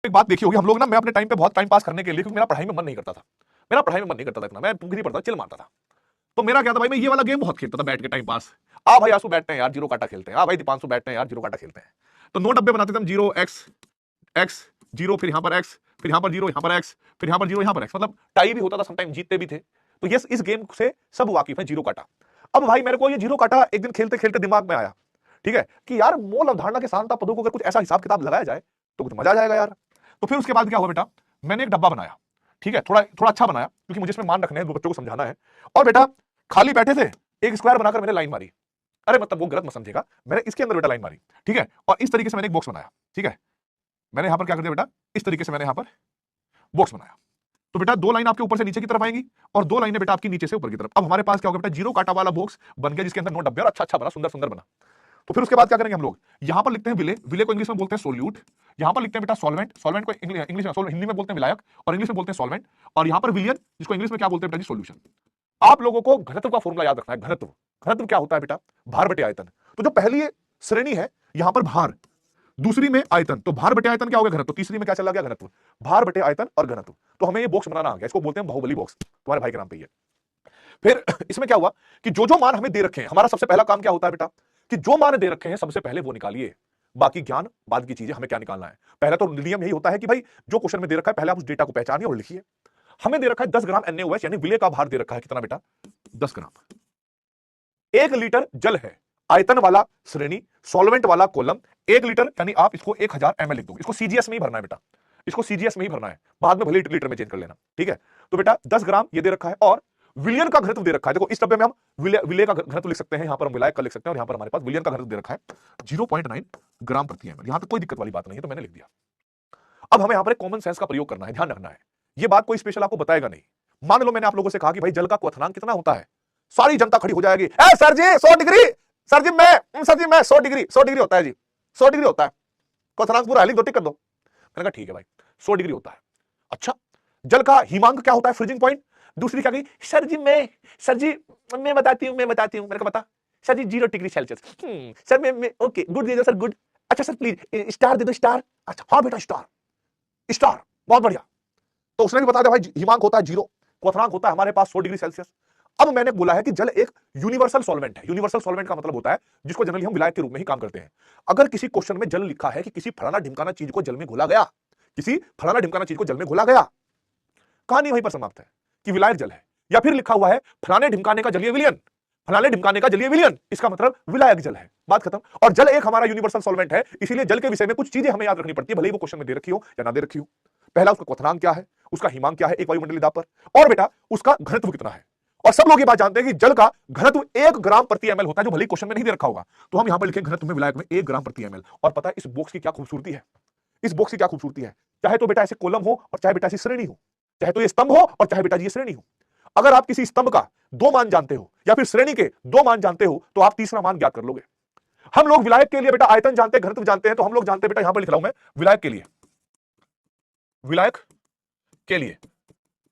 एक बात देखी होगी, हम लोग ना, मैं अपने टाइम पे बहुत टाइम पास करने के लिए, क्योंकि मेरा पढ़ाई में मन नहीं करता था, मेरा पढ़ाई में मन नहीं करता था इतना, मैं नहीं पढ़ता, चिल मारता था। तो मेरा क्या था भाई, मैं ये वाला गेम बहुत खेलता था बैठ के टाइम पास। आ भाई आंसू बैठते हैं यार, जीरो काटा खेलते हैं, आ भाई दीपांशु बैठते हैं यार, जीरो काटा खेलते हैं। तो नोट डब्बे बनाते थे हम, जीरो एक्स एक्स जीरो, फिर यहां पर एक्स, फिर यहां पर जीरो, यहां पर एक्स, फिर यहां पर जीरो, यहां पर एक्स, मतलब टाई भी होता था, समटाइम जीतते भी थे। तो ये इस गेम से सब वाकिफ है, जीरो काटा। अब भाई मेरे को ये जीरो काटा एक दिन खेलते खेलते दिमाग में आया, ठीक है, कि यार मूल अवधारणा के साथ पदों को अगर कुछ ऐसा हिसाब किताब लगाया जाए तो कुछ मजा आ जाएगा यार। तो फिर उसके बाद क्या हुआ बेटा, मैंने एक डब्बा बनाया, ठीक है, थोड़ा थोड़ा अच्छा बनाया, क्योंकि मुझे इसमें मान रखने हैं, बच्चों को समझाना है। और बेटा खाली बैठे थे, एक स्क्वायर बनाकर मैंने लाइन मारी, अरे मतलब वो गलत मत समझेगा, मैंने इसके अंदर बेटा लाइन मारी, ठीक है, और इस तरीके से मैंने एक बॉक्स बनाया, ठीक है, मैंने यहां पर क्या कर दिया बेटा, इस तरीके से मैंने यहां पर बॉक्स बनाया। तो बेटा दो लाइन आपके ऊपर से नीचे की तरफ आएंगी और दो लाइनें बेटा आपकी नीचे से ऊपर की तरफ। अब हमारे पास क्या होगा बेटा, जीरो काटा वाला बॉक्स बन गया, जिसके अंदर नोट डब्बे, और अच्छा अच्छा बना, सुंदर सुंदर बना। तो फिर उसके बाद क्या करेंगे हम लोग, यहां पर लिखते हैं विले, विले को इंग्लिश में बोलते हैं सोल्यूट, यहां पर लिखते हैं बेटा सॉल्वेंट, सॉल्वेंट को इंग्लिश में, हिंदी में बोलते हैं विलायक, और इंग्लिश में बोलते हैं सॉल्वेंट, और यहां पर विलियन, जिसको इंग्लिश में क्या बोलते हैं बेटा जी, सॉल्यूशन। आप लोगों को घनत्व का फॉर्मूला याद रखना है, घनत्व, घनत्व क्या होता है बेटा, भार बटे आयतन। तो जो पहली श्रेणी है यहां पर भार, दूसरी में आयतन, तो भार बटे आयतन क्या होगा, घनत्व, तीसरी में क्या चला गया, घनत्व, भार बटे आयतन और घनत्व। तो हमें ये बॉक्स बनाना आ गया, इसको बोलते हैं बाहुबली बॉक्स, तुम्हारे भाई के नाम पे ये। फिर इसमें क्या हुआ कि जो मान हमें दे रखे हैं, हमारा सबसे पहला काम क्या होता है बेटा, कि जो मान दे रखे हैं सबसे पहले वो निकालिए, बाकी ज्ञान बाद की चीजें, हमें क्या निकालना है। पहला तो नियम यही होता है कि भाई जो क्वेश्चन में दे रखा है पहले आप उस डेटा को पहचानिए और लिखिए। हमें दे रखा है 10 ग्राम NaOH, यानी विलय का भार दे रखा है कितना बेटा, 10 ग्राम। 1 लीटर जल है, आयतन वाला श्रेणी, सॉल्वेंट वाला कॉलम, 1 लीटर, यानी आप इसको 1000 ml लिख दोगे, इसको सीजीएस में ही भरना है बेटा, इसको सीजीएस में ही भरना है, बाद में भले लीटर में चेंज कर लेना, ठीक है। तो बेटा 10 ग्राम ये दे रखा है, और विलियन का घनत्व दे रखा है। देखो इस डब्बे में हम विलय का घनत्व लिख सकते हैं, यहां पर हम विलायक का लिख सकते हैं, और यहां पर हमारे पास विलियन का घनत्व दे रखा है 0.9 ग्राम प्रति ml। यहां तक कोई दिक्कत वाली बात नहीं है, तो मैंने लिख दिया। अब हमें यहां पर एक कॉमन सेंस का प्रयोग करना है, ध्यान रखना है, ये बात कोई स्पेशल आपको बताएगा नहीं। मान लो मैंने आप लोगों से कहा कि भाई जल का क्वथनांक कितना होता है, सारी जनता खड़ी हो जाएगी, ए सर जी 100 डिग्री, सर जी मैं 100 डिग्री, 100 डिग्री होता है जी, 100 डिग्री होता है, क्वथनांक पूरा लिख दो, टिक कर दो। मैंने कहा ठीक है भाई 100 डिग्री होता है। अच्छा, जल का हिमांक क्या होता है, फ्रीजिंग पॉइंट। दूसरी क्या गई, सर जी मैं बताती हूं, मैंने कहा बता। सर जी 0 डिग्री सेल्सियस। सर मैं ओके, गुड दे दो सर, गुड। अच्छा सर प्लीज स्टार दे दो, स्टार। अच्छा हाँ बेटा स्टार, स्टार, बहुत बढ़िया। तो उसने भी बता दिया भाई हिमांक होता है 0, क्वथनांक होता है हमारे पास 100 डिग्री सेल्सियस। अब मैंने बोला है कि जल एक यूनिवर्सल सॉल्वेंट है। यूनिवर्सल सॉल्वेंट का मतलब होता है जिसको जनरली हम विलायक के रूप में ही काम करते हैं। अगर किसी क्वेश्चन में जल लिखा है कि किसी फलाना ढिमकाना चीज को जल में घोला गया, किसी फलाना ढिमकाना चीज को जल में घोला गया, कहानी वहीं पर समाप्त है कि विलायक जल है। या फिर लिखा हुआ है फलाने ढिमकाने का जलीय विलयन, फलाने ढिमकाने का जलीय विलयन, इसका मतलब विलायक जल है, बात खत्म। और जल एक हमारा यूनिवर्सल सॉल्वेंट है, इसीलिए जल के विषय में कुछ चीजें हमें याद रखनी पड़ती है, भले ही वो क्वेश्चन में दे रखी हो या ना दे रखी हो। पहला उसका क्वथनांक क्या है, उसका हिमांक क्या है एक वायुमंडलीय दाब पर, और बेटा उसका घनत्व कितना है। और सब लोग ये बात जानते हैं कि जल का घनत्व 1 ग्राम प्रति ml होता है, जो भले ही क्वेश्चन में नहीं दे रखा होगा। तो हम यहां पर लिखेंगे घनत्व में विलायक में 1 ग्राम प्रति ml। और पता है इस बॉक्स की क्या खूबसूरती है, इस बॉक्स की क्या खूबसूरती है, चाहे तो बेटा ऐसे कॉलम हो और चाहे बेटा ऐसी श्रेणी हो, चाहे तो ये स्तंभ हो और चाहे बेटा जी ये श्रेणी हो। अगर आप किसी स्तंभ का 2 मान जानते हो या फिर श्रेणी के 2 मान जानते हो तो आप तीसरा मान ज्ञात कर लोगे। हम लोग विलायक के लिए बेटा आयतन जानते हैं, घनत्व जानते हैं, तो हम लोग जानते हैं बेटा, यहां पर लिख रहा हूं मैं विलायक के लिए, विलायक के लिए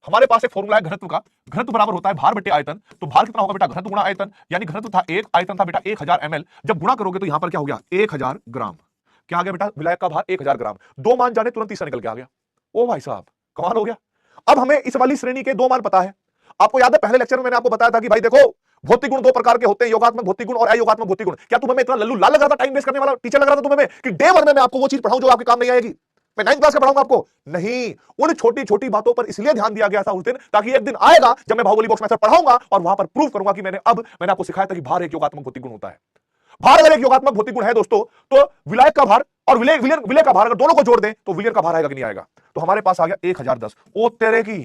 हमारे पास एक फॉर्मूला है घनत्व का, घनत्व बराबर होता है भार बटे आयतन। तो भार कितना होगा बेटा, घनत्व गुणा आयतन, यानी घनत्व था 1, आयतन था बेटा 1000 ml। जब गुणा करोगे तो यहां पर क्या हो गया 1000 ग्राम। क्या आ गया बेटा, विलायक का भार 1000 ग्राम। 2 मान जाने तुरंत तीसरा निकल के आ गया। ओ भाई साहब कमाल हो गया। अब हमें इस वाली श्रेणी के 2 मान पता है। आपको याद है पहले लेक्चर में मैंने आपको बताया था कि भाई देखो भौतिक गुण 2 प्रकार के होते हैं, योगात्मक भौतिक गुण और अयोगात्मक भौतिक गुण। क्या तुम्हें इतना लल्लू लाल लग रहा था, टाइम वेस्ट करने वाला टीचर लग रहा था तुम्हें कि डे 1 में मैं आपको वो चीज पढ़ाऊं जो आपके काम नहीं आएगी, मैं 9th क्लास का पढ़ाऊंगा आपको? नहीं, उन छोटी छोटी बातों पर इसलिए ध्यान दिया गया था उस दिन, ताकि एक दिन आएगा जब मैं बाहुबली बॉक्स में पढ़ाऊंगा और वहां पर प्रूव करूंगा कि मैंने आपको सिखाया था कि भार एक योगात्मक भौतिक गुण होता है। भार अगर एक योगात्मक भौतिक गुण है दोस्तों, तो विलायक का भार और विलय का भार अगर दोनों को जोड़ दें तो विलयन का भार आएगा कि नहीं आएगा। तो हमारे पास आ गया 1010। ओ तेरे की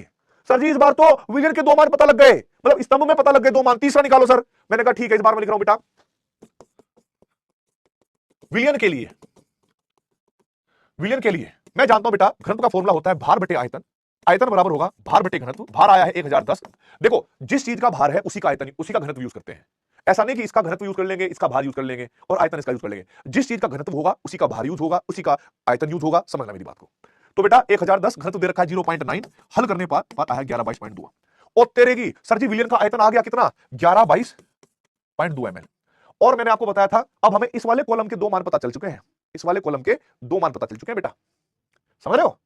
सर जी, इस बार तो विलयन के 2 मान पता लग गए, मतलब स्तंभ में पता लग गए 2 मान, तीसरा निकालो सर। मैंने कहा ठीक है, इस बार मैं लिख रहा हूं बेटा विलयन के लिए, विलयन के लिए मैं जानता हूं बेटा घनत्व का फॉर्मूला होता है भार बटे आयतन, आयतन बराबर होगा भार बटे घनत्व। भार आया है 1010। देखो जिस चीज का भार है उसी का आयतन, उसी का घनत्व यूज करते हैं। ऐसा नहीं कि इसका घनत्व यूज कर लेंगे, इसका भार यूज कर लेंगे और आयतन इसका यूज कर लेंगे। जिस चीज का घनत्व होगा उसी का भार यूज होगा, उसी का आयतन यूज होगा, समझना मेरी बात को। तो बेटा 1010 घनत्व दे रखा है 0.9, हल करने पर आया 1122.2। और तेरे की सर जी विलयन का आयतन आ गया कितना, 1122.2 ml। और मैंने आपको बताया था अब हमें इस वाले कॉलम के 2 मान पता चल चुके हैं, इस वाले कॉलम के 2 मान पता चल चुके हैं बेटा। समझ रहे हो?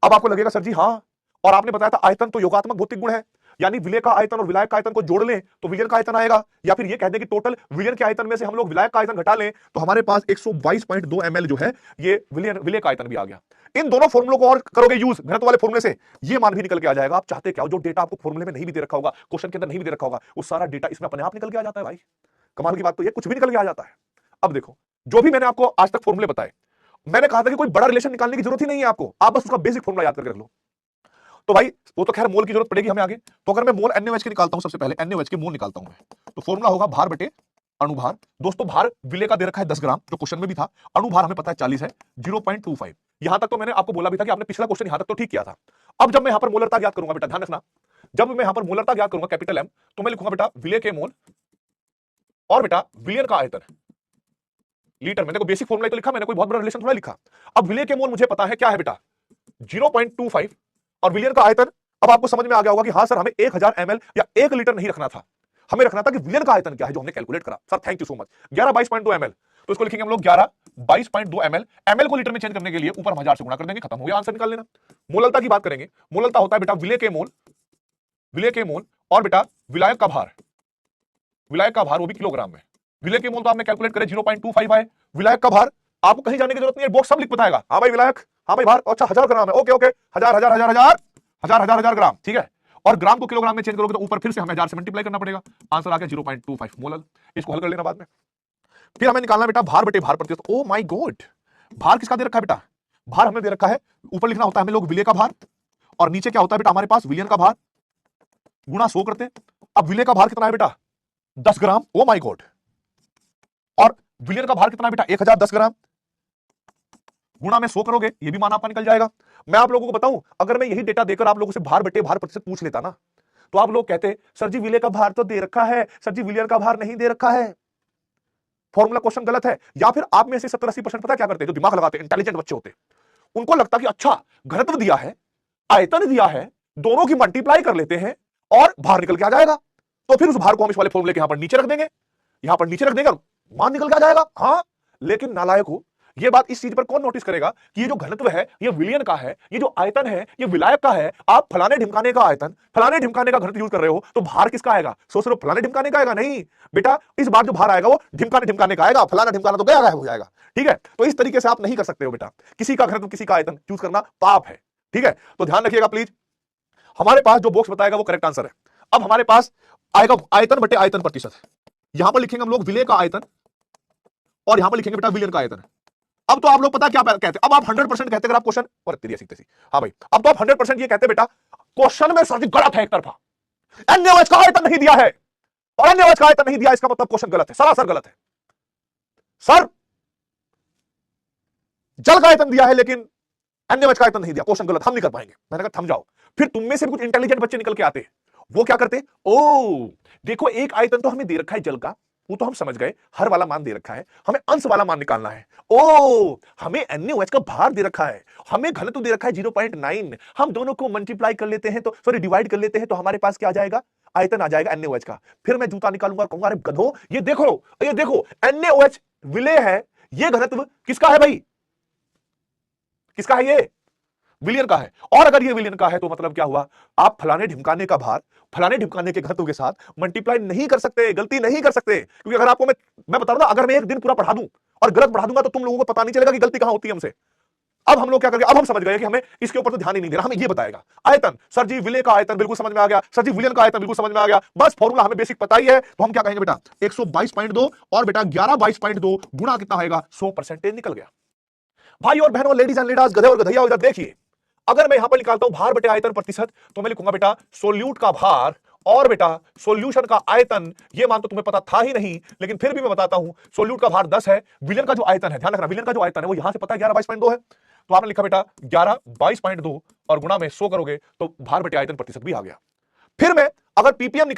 अब आपको लगेगा सर जी हाँ, और आपने बताया था आयतन तो योगात्मक भौतिक गुण है, यानी विलय का आयतन और विलायक का आयतन को जोड़ लें तो विलयन का आयतन आएगा, या फिर ये कह दें कि टोटल विलयन के आयतन में से हम लोग विलायक का आयतन घटा लें तो हमारे पास 122.2 ml जो है ये विलय का आयतन भी आ गया। इन दोनों फॉर्मूलों को और करोगे यूज घनत्व वाले फॉर्मूले से, ये मान भी निकल के आ जाएगा। आप चाहते क्या हो, जो डेटा आपको फॉर्मूले में नहीं भी दे रखा होगा, क्वेश्चन के अंदर नहीं भी दे रखा होगा, वो सारा डेटा इसमें अपने आप निकल के आ जाता है भाई। कमाल की बात तो ये, कुछ भी निकल के आ जाता है। अब देखो, जो भी मैंने आपको आज तक फॉर्मूले बताए, मैंने कहा था कि कोई बड़ा रिलेशन निकालने की जरूरत ही नहीं है आपको, आप बस उसका बेसिक फॉर्मूला याद करके रख लो। तो भाई वो तो खैर मोल की जरूरत पड़ेगी हमें आगे। तो अगर मैं मोल NaOH के निकालता हूं, सबसे पहले NaOH के मोल निकालता हूं मैं, तो फॉर्मूला होगा भार बटे अणुभार। दोस्तों भार विलय का दे रखा है 10 ग्राम, जो क्वेश्चन में भी था। अणुभार हमें पता है 40 है, 0.25। यहां तक तो मैंने आपको बोला भी था कि आपने पिछला क्वेश्चन यहां तक तो ठीक किया था। अब जब मैं यहां पर मोलरता ज्ञात करूंगा, बेटा ध्यान रखना, जब मैं यहां पर मोलरता ज्ञात करूंगा कैपिटल M, तो मैं लिखूंगा बेटा विलय के मोल और बेटा विलयन का आयतन लीटर में। देखो बेसिक फॉर्मूला तो लिखा मैंने, कोई बहुत बड़ा रिलेशन थोड़ा लिखा। अब विलय के मोल मुझे पता है क्या है बेटा 0.25, और विलयन का आयतन अब आपको समझ में आ गया होगा कि हाँ सर हमें 1000 ml या 1 लीटर नहीं रखना था, हमें रखना था कि विलयन का आयतन क्या है जो हमने कैलकुलेट करा। Sir thank you so much. 1122.2 ml, तो इसको लिखेंगे हम लोग 1122.2 ml। ml को लीटर में चेंज करने के लिए ऊपर 1000 से गुणा कर देंगे, खत्म हो गया, आंसर निकाल लेना। मोललता की बात करेंगे, मोललता होता है बेटा विलय के मोल और बेटा विलायक का भार, विलायक का भार वो भी किलोग्राम में। विलय के मोल तो आपने कैलकुलेट करे 0.25 है, विलायक का भार आपको कहीं जाने की जरूरत नहीं है, बॉक्स सब लिख बताएगा। हाँ भाई विलायक, हाँ भाई भार, अच्छा 1000 ग्राम है, ओके ओके, हजार ग्राम, ठीक है। और ग्राम को किलोग्राम में चेंज करोगे तो ऊपर फिर से हमें 1000 से मल्टीप्लाई करना पड़ेगा, आंसर आ गया 0.25 मोलल। इसको हल कर लेना बाद में। फिर हमें निकालना बेटा भार बटे भार प्रतिशत। ओ माय गॉड, भार किसका दे रखा है बेटा, भार हमें दे रखा है, ऊपर लिखना होता है हमें लोग विलय का भार, और नीचे क्या होता है बेटा हमारे पास विलयन का भार, गुणा 100 करते हैं। अब विलय का भार कितना है बेटा 10 ग्राम, ओ माय गॉड, और विलयन का भार कितना है बेटा 1010 ग्राम, गुणा में 100 करोगे, ये भी मान आपका निकल जाएगा। मैं आप लोगों को बताऊं, अगर मैं यही डेटा देकर आप लोगों से भार बटे भार प्रतिशत पूछ लेता ना, तो आप लोग कहते सर जी विलय का भार तो दे रखा है, सर जी विलयन का भार नहीं दे रखा है, फॉर्मूला क्वेश्चन गलत है। या फिर आप में से 70-80% पता क्या करते हैं, जो दिमाग लगाते इंटेलिजेंट बच्चे होते, उनको लगता कि अच्छा घनत्व दिया है, आयतन दिया है, दोनों की मल्टीप्लाई कर लेते हैं और भार निकल के आ जाएगा, तो फिर उस भार को हम इस वाले फॉर्मूले के यहां पर नीचे रख देंगे, यहां पर नीचे रख देंगे, मान निकल के आ जाएगा। हाँ लेकिन नालायक हो, ये बात इस चीज पर कौन नोटिस करेगा कि ये जो घनत्व है ये विलयन का है, ये जो आयतन है ये विलायक का है। आप फलाने ढिमकाने का आयतन, फलाने ढिमकाने का घनत्व यूज कर रहे हो, तो भार किसका आएगा, सोच रहे हो फलाने ढिमकाने का आएगा, नहीं बेटा इस बार जो भार आएगा वो ढिमकाने का आएगा, फलाना ढिमकाना तो गया गायब हो जाएगा, ठीक है। तो इस तरीके से आप नहीं कर सकते हो बेटा, किसी का घनत्व किसी का आयतन चूज करना पाप है, ठीक है। तो ध्यान रखिएगा प्लीज, हमारे पास जो बॉक्स बताएगा वो करेक्ट आंसर है। अब हमारे पास आएगा आयतन बटे आयतन प्रतिशत, यहां पर लिखेंगे हम लोग विलय का आयतन और यहां पर लिखेंगे बेटा विलयन का आयतन। अब तो आप लोग पता क्या कहते हैं, अब आप 100% कहते अगर आप क्वेश्चन, और तेरी ऐसी तैसी, हाँ भाई अब तो आप 100% ये कहते बेटा क्वेश्चन में सर गलत है एक तरफा, NaOH का आयतन नहीं दिया है और NaOH का आयतन नहीं दिया, इसका मतलब क्वेश्चन गलत है, सरासर गलत है। सर जल का आयतन दिया है लेकिन NaOH का आयतन नहीं दिया, क्वेश्चन गलत, हम नहीं कर पाएंगे। मैंने कहा थम जाओ। फिर तुम में से भी कुछ इंटेलिजेंट बच्चे निकल के आते, वो क्या करते, ओ देखो एक आयतन तो हमें दे रखा है जल का, वो तो हम समझ गए, हर वाला मान दे रखा है, हमें अंश वाला मान निकालना है। ओ हमें NaOH का भार दे रखा है, हमें घनत्व दे रखा है 0.9, हम दोनों को मल्टीप्लाई कर लेते हैं, तो सॉरी डिवाइड कर लेते हैं, तो हमारे पास क्या आ जाएगा, आयतन आ जाएगा NaOH का। फिर मैं जूता निकालूंगा और कहूंगा अरे गधो ये देखो NaOH विलय है, ये घनत्व किसका है भाई, किसका है, ये विलयन का है। और अगर ये विलयन का है तो मतलब क्या हुआ, आप फलाने ढिमकाने का भार फलाने ढिमकाने के घनत्व के साथ मल्टीप्लाई नहीं कर सकते, गलती नहीं कर सकते। क्योंकि अगर आपको मैं बता रहा हूं, अगर मैं एक दिन पूरा पढ़ा दूं और गलत पढ़ा दूंगा तो तुम लोगों को पता नहीं चलेगा कि गलती कहां होती है हमसे। अब हम लोग क्या करेंगे, अब हम समझ गए कि हमें इसके ऊपर तो ध्यान ही नहीं देना, हमें ये बताएगा आयतन, सर जी विलय का आयतन बिल्कुल समझ में आ गया, सर जी विलयन का आयतन बिल्कुल समझ में आ गया, बस फॉर्मूला हमें बेसिक पता ही है, तो हम क्या कहेंगे बेटा 122.2 और बेटा 1122.2 गुणा कितना होगा 100% निकल गया। भाई और बहनों, लेडीज एंड लेडीज, गधे और गधैया, इधर देखिए, अगर मैं यहां पर निकालता हूं भार बटे आयतन प्रतिशत, तो मैं लिखूंगा बेटा सोल्यूट का भार और बेटा सॉल्यूशन का आयतन। ये मान तो तुम्हें पता था ही नहीं, लेकिन फिर भी मैं बताता हूं, सोल्यूट का भार 10 है, विलयन का जो आयतन है, ध्यान रखना विलयन का जो आयतन है वो यहां से पता है 1122.2 है, तो आपने लिखा बेटा 1122.2 और गुणा में 100 करोगे तो भार बटे आयतन प्रतिशत भी आ गया। फिर मैं अगर पीपीएम